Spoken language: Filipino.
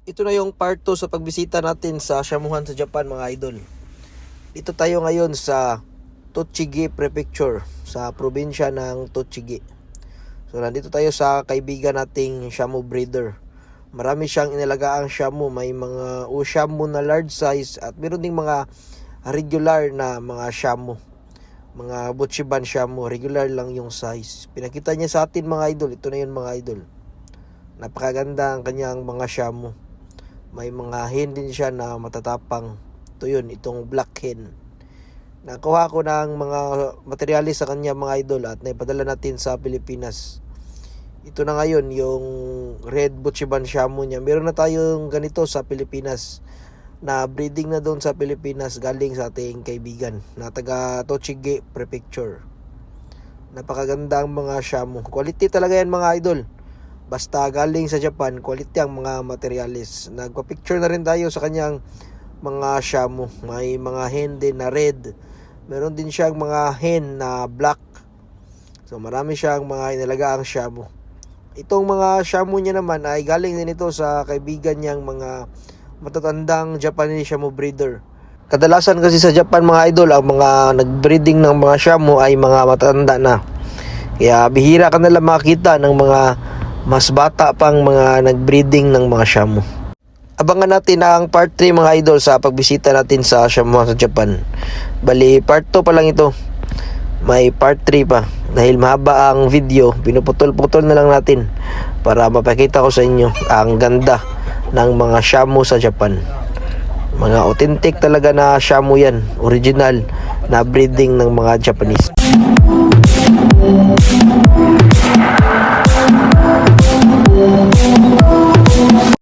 Ito na yung part 2 sa pagbisita natin sa Shamuhan sa Japan, mga idol. Dito tayo ngayon sa Tochigi Prefecture, sa probinsya ng Tochigi. So nandito tayo sa kaibigan nating Shamu breeder. Marami siyang inalagaang Shamu, may mga Shamu na large size at meron ding mga regular na mga Shamu. Mga Buchiban Shamu, regular lang yung size. Pinakita niya sa atin, mga idol. Ito na yun, mga idol. Napakaganda ang kanyang mga Shamu. May mga hen din siya na matatapang. Ito yun, itong black hen. Nakuha ko ng mga materyales sa kanya, mga idol, at naipadala natin sa Pilipinas. Ito na ngayon yung red Buchiban Shamu niya. Meron na tayong ganito sa Pilipinas, na breeding na doon sa Pilipinas galing sa ating kaibigan na taga Tochigi Prefecture. Napakaganda ang mga Shamu. Quality talaga yan, mga idol. Basta galing sa Japan, quality ang mga materials. Nagpa-picture na rin tayo sa kanyang mga Shamu. May mga hen din na red. Meron din siyang mga hen na black. So marami siyang mga inalagaang Shamu. Itong mga Shamu niya naman ay galing din ito sa kaibigan niyang mga matatandang Japanese Shamu breeder. Kadalasan kasi sa Japan, mga idol, ang mga nagbreeding ng mga Shamu ay mga matatanda na. Kaya bihira ka nalang makita ng mga mas bata pang mga nagbreeding ng mga Shamu. Abangan natin ang part 3, mga idol, sa pagbisita natin sa Shamuhan sa Japan. Bali, part 2 pa lang ito. May part 3 pa. Dahil mahaba ang video, pinuputol-putol na lang natin para mapakita ko sa inyo ang ganda ng mga Shamu sa Japan. Mga authentic talaga na Shamu yan. Original na breeding ng mga Japanese.